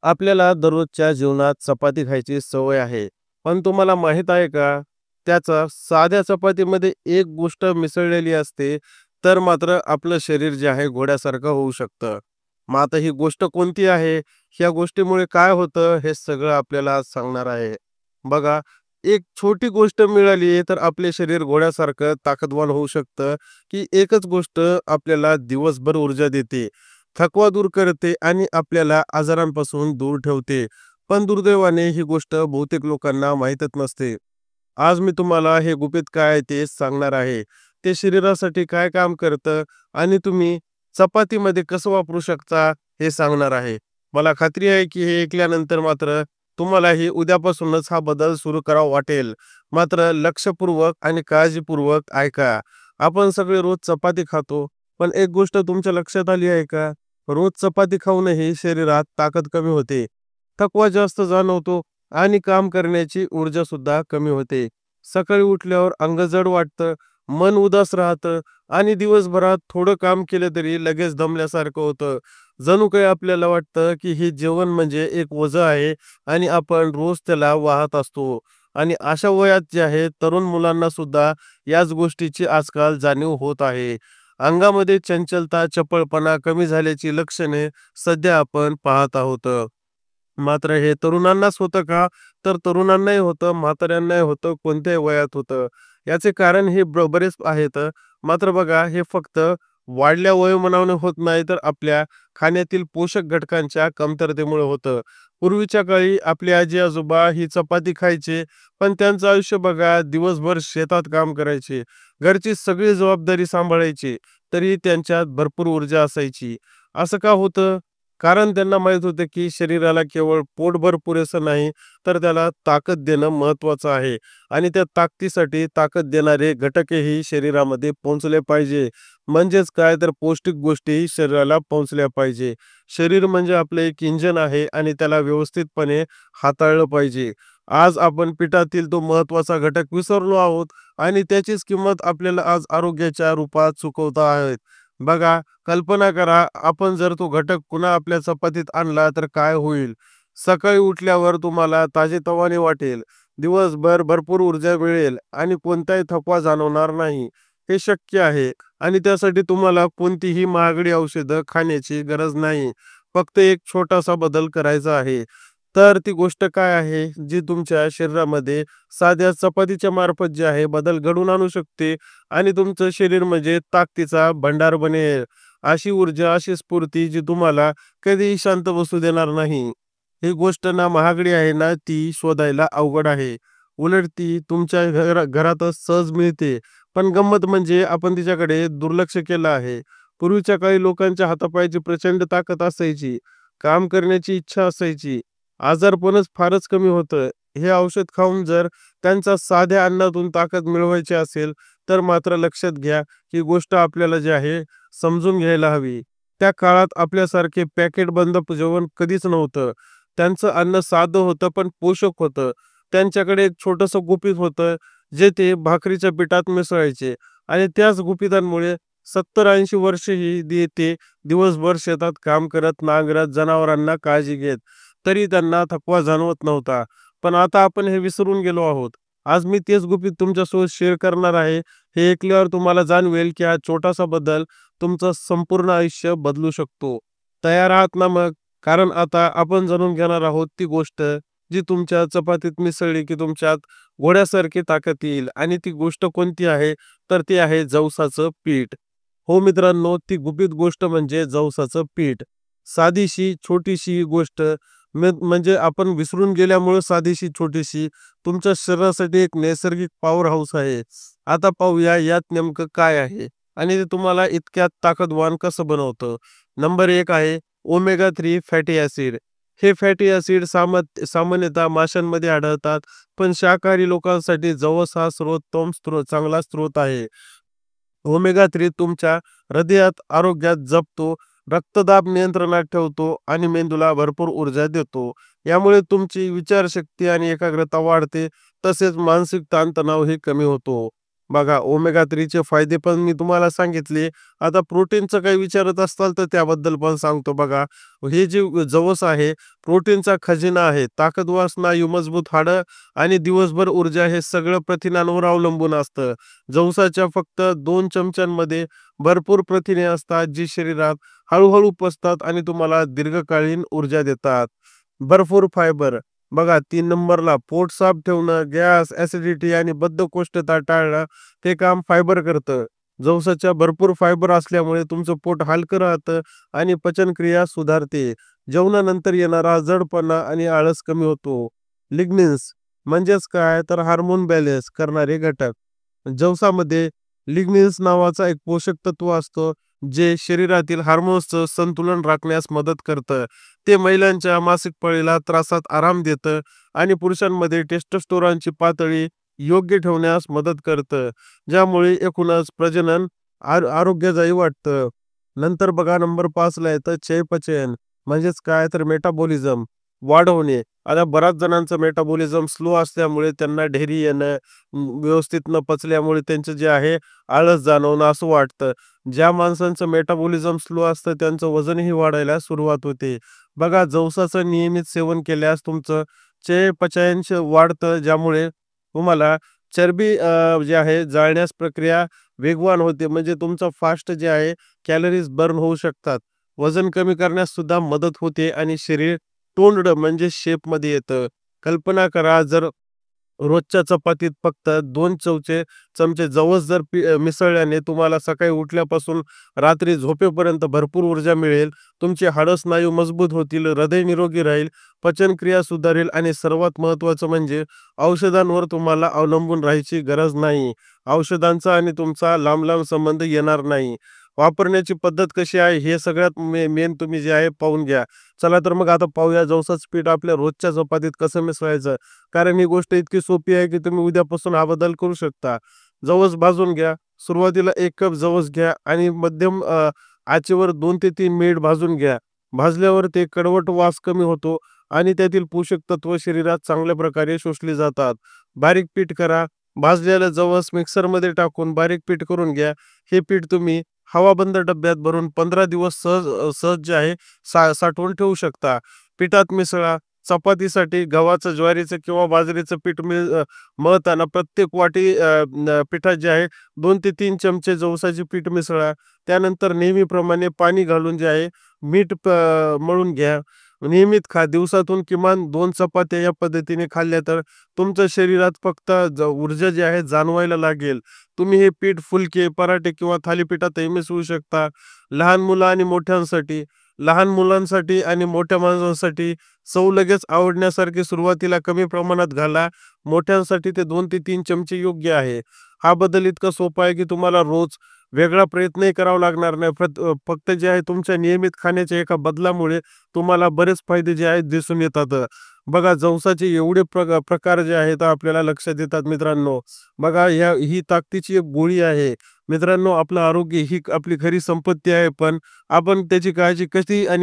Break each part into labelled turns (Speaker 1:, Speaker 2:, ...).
Speaker 1: आपल्याला दररोजच्या जीवनात चपाती खायची सवय आहे. पण तुम्हाला माहीत आहे का? त्याचा साध्या चपातीमध्ये एक गोष्ट मिसळलेली असते, तर मात्र आपलं शरीर जे आहे घोड्यासारखं होऊ शकतं. मग आता ही गोष्ट कोणती आहे? ह्या गोष्टीमुळे काय होतं? हे सगळं आपल्याला आज सांगणार आहे. बघा, एक छोटी गोष्ट मिळाली तर आपले शरीर घोड्यासारखं ताकदवान होऊ शकतं, की एकच गोष्ट आपल्याला दिवसभर ऊर्जा देते. थकवा दूर करते आणि आपल्याला आजारांपासून दूर ठेवते. पण दुर्दैवाने ही गोष्ट बहुतेक लोकांना माहीतच नसते. आज मी तुम्हाला हे गुपित काय आहे ते सांगणार आहे. ते शरीरासाठी काय काम करतं आणि तुम्ही चपातीमध्ये कसं वापरू शकता हे सांगणार आहे. मला खात्री आहे की हे ऐकल्यानंतर मात्र तुम्हालाही उद्यापासूनच हा बदल सुरू करावा वाटेल. मात्र लक्षपूर्वक आणि काळजीपूर्वक ऐका. आपण सगळे रोज चपाती खातो, पण एक गोष्ट तुमच्या लक्षात आली आहे का? रोज चपाती खाऊनही शरीरात ताकद कमी होते, थकवा जास्त जाणवतो आणि काम करण्याची ऊर्जा सुद्धा कमी होते. सकाळी उठल्यावर अंग जड वाटतं, मन उदास राहतं आणि दिवसभरात थोडं काम केलं तरी लगेच दमल्यासारखं होतं. जणू काही आपल्याला वाटतं की हे जेवण म्हणजे एक ओझं आहे आणि आपण रोज त्याला वाहत असतो. आणि अशा वयात जे आहे तरुण मुलांना सुद्धा याच गोष्टीची आजकाल जाणीव होत आहे. अंगामध्ये चंचलता, चपळपणा कमी झाल्याची लक्षणे सध्या आपण पाहत आहोत. मात्र हे तरुणांनाच होतं का? तर तरुणांनाही होतं, म्हाताऱ्यांनाही होतं, कोणत्याही वयात होतं. याचे कारण हे बरेच आहेत. मात्र बघा, हे फक्त वाढल्या वयोमानाने होत नाही, तर आपल्या खाण्यातील पोषक घटकांच्या कमतरतेमुळे होतं. पूर्वीच्या काळी आपले आजी-आजोबा ही चपाती खायचे, पण त्यांचं आयुष्य बघा, दिवसभर शेतात काम करायचे, घरची सगळी जबाबदारी सांभाळायचे, तरी त्यांच्यात भरपूर ऊर्जा असायची. असं का होतं? कारण त्यांना माहीत होतं की शरीराला केवळ पोटभर पुरेसं नाही, तर त्याला ताकद देणं महत्त्वाचं आहे आणि त्या ताकदीसाठी ताकद देणारे घटकही शरीरामध्ये पोहोचले पाहिजे. म्हणजेच काय, तर पौष्टिक गोष्टीही शरीराला पोहोचल्या पाहिजे. शरीर म्हणजे आपलं एक इंजिन आहे आणि त्याला व्यवस्थितपणे हाताळलं पाहिजे. आज आपण पिठातील तो महत्त्वाचा घटक विसरलो आहोत आणि त्याचीच किंमत आपल्याला आज आरोग्याच्या रूपात चुकवता आहेत. बघा, कल्पना करा, आपण जर तो घटक पुन्हा आपल्या चपातीत आणला तर काय होईल? सकाळी उठल्यावर तुम्हाला ताजेतवाने वाटेल, दिवसभर भरपूर ऊर्जा मिळेल आणि कोणताही थकवा जाणवणार नाही. हे शक्य आहे आणि त्यासाठी तुम्हाला कोणतीही महागडी औषधं खाण्याची गरज नाही. फक्त एक छोटासा बदल करायचा आहे. तर ती गोष्ट काय आहे, जी तुमच्या शरीरामध्ये साध्या चपातीच्या मार्फत जे आहे बदल घडवून आणू शकते आणि तुमचं शरीर म्हणजे ताकदीचा भंडार बनेल. अशी ऊर्जा, अशी स्फूर्ती जी तुम्हाला कधीही शांत बसू देणार नाही. ही गोष्ट ना महागडी आहे ना ती शोधायला अवघड आहे. उलट ती तुमच्या घरातच सहज मिळते. पण गंमत म्हणजे आपण तिच्याकडे दुर्लक्ष केलं आहे. पूर्वीच्या काळी लोकांच्या हातापायाची प्रचंड ताकद असायची. काम करण्याची इच्छा असायची. आजारपणच फारच कमी होतं. हे औषध खाऊन जर त्यांचा साध्या अन्नातून ताकद मिळवायची असेल, तर मात्र लक्षात घ्या, ही गोष्ट आपल्याला जी आहे समजून घ्यायला हवी. त्या काळात आपल्यासारखे पॅकेट बंद जेवण कधीच नव्हतं. त्यांचं अन्न साधं होतं पण पोषक होतं. त्यांच्याकडे एक छोटंसं गुपित होतं, जे ते भाकरीच्या पिठात मिसळायचे आणि त्याच गुपितांमुळे 70-80 वर्षेही ते दिवसभर शेतात काम करत, नांगरत, जनावरांना काळजी घेत, तरी त्यांना थकवा जाणवत नव्हता. पण आता आपण हे विसरून गेलो आहोत. आज मी तेच गुपित तुमच्यासोबत शेअर करणार आहे. हे ऐकल्यावर तुम्हाला जाणवेल की हा छोटासा बदल तुमचं संपूर्ण आयुष्य बदलू शकतो. तयार आहात ना मग? कारण आता आपण जाणून घेणार आहोत ती गोष्ट, जी तुमच्या चपातीत मिसळली की तुमच्यात घोड्यासारखी ताकद येईल आणि ती गोष्ट कोणती आहे? तर ती आहे जवसाचं पीठ. हो मित्रांनो, ती गुपित गोष्ट म्हणजे जवसाचं पीठ. साधीशी, छोटीशी गोष्ट म्हणजे आपण विसरून गेल्यामुळे साधीशी, छोटीशी तुमच्या शरीरासाठी एक नैसर्गिक पॉवर हाऊस आहे. आता पाहूया यात नेमकं काय आहे आणि ते तुम्हाला इतक्यात ताकदवान कसं बनवतं. नंबर 1 आहे ओमेगा 3 फॅटी ॲसिड. हे फॅटी ॲसिड सामान्यतः माशांमध्ये आढळतात, पण शाकाहारी लोकांसाठी जवस हा चांगला स्रोत आहे. ओमेगा 3 तुमच्या हृदयात आरोग्यात जपतो, रक्तदाब नियंत्रणात ठेवतो आणि मेंदूला भरपूर ऊर्जा देतो. यामुळे तुमची विचारशक्ती आणि एकाग्रता वाढते, तसेच मानसिक ताणतणावही कमी होतो. बघा ओमेगा 3चे फायदे पण मी तुम्हाला सांगितले. आता प्रोटीनचं काही विचारत असाल तर त्याबद्दल पण सांगतो बघा. हे जे जवस आहे, प्रोटीनचा खजिना आहे. ताकदवार स्नायू, मजबूत हाडं आणि दिवसभर ऊर्जा हे सगळं प्रथिनांवर अवलंबून असतं. जवसाच्या फक्त 2 चमच्यांमध्ये भरपूर प्रथिने असतात, जी शरीरात हळू पचतात आणि तुम्हाला दीर्घकालीन ऊर्जा देतात. भरपूर फायबर बघा 3 नंबरला पोट साफ ठेवणं, गॅस, ॲसिडिटी आणि बद्धकोष्ठता टाळणं हे काम फायबर करतं. जवसाच्या भरपूर फायबर असल्यामुळे तुमचं पोट हलकं राहतं आणि पचनक्रिया सुधारते. जेवणानंतर येणारा जडपणा आणि आळस कमी होतो. लिग्निन्स म्हणजेच काय तर हार्मोन बॅलन्स करणारे घटक. जवसामध्ये लिग्निन्स नावाचा एक पोषक तत्व असतो, जे शरीरातील हार्मोन्सचं संतुलन राखण्यास मदत करतं. ते महिलांच्या मासिक पाळीला त्रासात आराम देतं आणि पुरुषांमध्ये टेस्टोस्टेरॉनची पातळी योग्य ठेवण्यास मदत करतं, ज्यामुळे एकूणच प्रजनन आरोग्यदायी वाटतं. नंतर बघा नंबर 5 ला येतं चयापचय म्हणजेच काय तर मेटाबॉलिझम वाढवणे. आता बऱ्याच जणांचं मेटाबॉलिझम स्लो असल्यामुळे त्यांना ढेरी येणं, व्यवस्थित न पचल्यामुळे त्यांचं जे आहे आळस जाणवणं असं वाटतं. ज्या माणसांचं मेटाबॉलिझम स्लो असतं त्यांचं वजनही वाढायला सुरुवात होते. बघा जवसाचं नियमित सेवन केल्यास तुमचं चयापचय वाढतं, ज्यामुळे तुम्हाला चरबी जे आहे जाळण्यास प्रक्रिया वेगवान होते. म्हणजे तुमचं फास्ट जे आहे कॅलरीज बर्न होऊ शकतात. वजन कमी करण्यास सुद्धा मदत होते आणि शरीर टोन्ड म्हणजे शेपमध्ये येतं. कल्पना करा जर रोजच्या चपातीत फक्त 2 चमचे जवस जर मिसळल्याने तुम्हाला सकाळी उठल्यापासून रात्री झोपेपर्यंत भरपूर ऊर्जा मिळेल. तुमचे हाडं, स्नायू मजबूत होतील, हृदय निरोगी राहील, पचनक्रिया सुधारेल आणि सर्वात महत्त्वाचं म्हणजे औषधांवर तुम्हाला अवलंबून राहायची गरज नाही. औषधांचा आणि तुमचा लांब संबंध येणार नाही. वापरण्याची पद्धत कशी आहे हे सगळ्यात मेन तुम्ही जे आहे पाहून घ्या. चला तर मग आता पाहूया जवसाचं पीठ आपल्या रोजच्या चपातीत कसं मिसळायचं. कारण ही गोष्ट इतकी सोपी आहे की तुम्ही उद्यापासून हा बदल करू शकता. जवस भाजून घ्या. सुरुवातीला 1 कप जवस घ्या आणि मध्यम आचेवर 2 ते 3 मिनिट भाजून घ्या. भाजल्यावर ते कडवट वास कमी होतो आणि त्यातील पोषक तत्व शरीरात चांगल्या प्रकारे शोषली जातात. बारीक पीठ करा. भाजलेलं जवस मिक्सरमध्ये टाकून बारीक पीठ करून घ्या. हे पीठ तुम्ही हवाबंद डब्यात भरून 15 दिवस सहज जे आहे साठवून ठेवू शकता. पिठात मिसळा. चपातीसाठी गव्हाचं, ज्वारीचं किंवा बाजरीचं पीठ मळताना प्रत्येक वाटी पिठात जे आहे 2 ते 3 चमचे जवसाचे पीठ मिसळा. त्यानंतर नेहमीप्रमाणे पाणी घालून जे आहे मीठ मळून घ्या. नियमित खा. दिवसातून किमान 2 चपात्या या पद्धतीने खाल्ल्या तर तुमच्या शरीरात फक्त ऊर्जा जी आहे जाणवायला लागेल. तुम्ही हे पीठ फुलके, पराठे किंवा थालीपीठातही मिसळू शकता. लहान मुलं आणि मोठ्यांसाठी लहान मुलांसाठी आणि मोठ्या माणसांसाठी चव लगेच आवडण्यासारखी सुरुवातीला कमी प्रमाणात घाला. मोठ्यांसाठी ते 2 ते 3 चमचे योग्य आहे. हा बदल इतका सोपा आहे की तुम्हाला रोज वेगळा प्रयत्नही करावा लागणार नाही. फक्त जे आहे तुमच्या नियमित खाण्याच्या एका बदलामुळे तुम्हाला बरेच फायदे जे आहेत दिसून येतात. बघा जवसाचे एवढे प्रकार जे आहेत आपल्याला लक्षात येतात मित्रांनो. बघा ही ताकदीची एक गोळी आहे. मित्रांनो आपलं आरोग्य ही आपली खरी संपत्ती आहे, पण आपण त्याची काळजी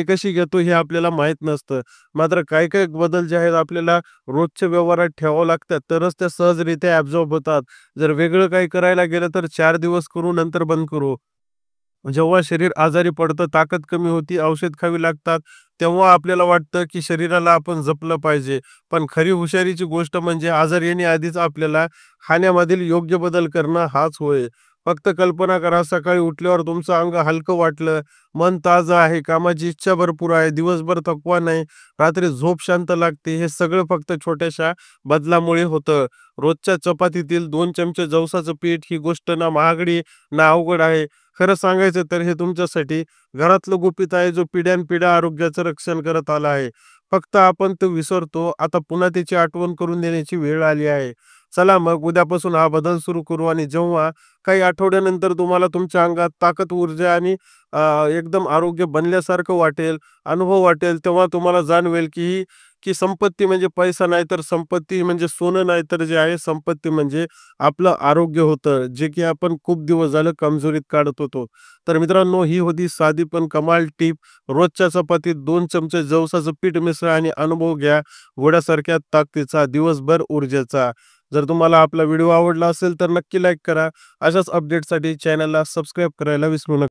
Speaker 1: कशी घेतो हे आपल्याला माहीत नसतं. मात्र काही बदल जे आहेत आपल्याला रोजच्या व्यवहारात ठेवावं लागतात, तरच त्या सहजरित्या ॲब्झॉर्ब होतात. जर वेगळं काही करायला गेलं तर 4 दिवस करू नंतर बंद करू. जेव्हा शरीर आजारी पडतं, ताकद कमी होती, औषध खावी लागतात, तेव्हा आपल्याला वाटतं की शरीराला आपण जपलं पाहिजे. पण खरी हुशारीची गोष्ट म्हणजे आजार येण्याआधीच आपल्याला खाण्यामधील योग्य बदल करणं हाच होय. फक्त कल्पना करा सकाळी उठल्यावर तुमचं अंग हलकं वाटलं, मन ताजं आहे, कामाची इच्छा भरपूर आहे, दिवसभर थकवा नाही, रात्री झोप शांत लागते. हे सगळं फक्त छोट्याशा बदलामुळे होतं. रोजच्या चपातीतील 2 चमचे जवसाचं पीठ ही गोष्ट ना महागडी ना अवघड आहे. खरं सांगायचं तर हे तुमच्यासाठी घरातलं गुपित आहे, जो पिढ्यानपिढ्या आरोग्याचं रक्षण करत आला आहे. फक्त आपण तो विसरतो. आता पुन्हा त्याची आठवण करून देण्याची वेळ आली आहे. चला मग उद्यापासून हा बदल सुरू करू आणि जेव्हा काही आठवड्यानंतर तुम्हाला तुमच्या अंगात ताकद, ऊर्जा आणि एकदम आरोग्य बनल्यासारखं वाटेल, अनुभव वाटेल, तेव्हा तुम्हाला जाणवेल की संपत्ती म्हणजे पैसा नाही, तर संपत्ती म्हणजे सोनं नाही, तर जे आहे संपत्ती म्हणजे आपलं आरोग्य होतं, जे की आपण खूप दिवस झालं कमजोरीत काढत होतो. तर मित्रांनो ही होती साधी पण कमाल टीप. रोजच्या चपातीत 2 चमचे जवसाचं पीठ मिसळा आणि अनुभव घ्या घोड्यासारख्या ताकदीचा, दिवसभर ऊर्जेचा. जर तुम्हाला आपला व्हिडिओ आवडला असेल तर नक्की लाईक करा. अशाच अपडेटसाठी चॅनलला सबस्क्राईब करायला विसरू नका.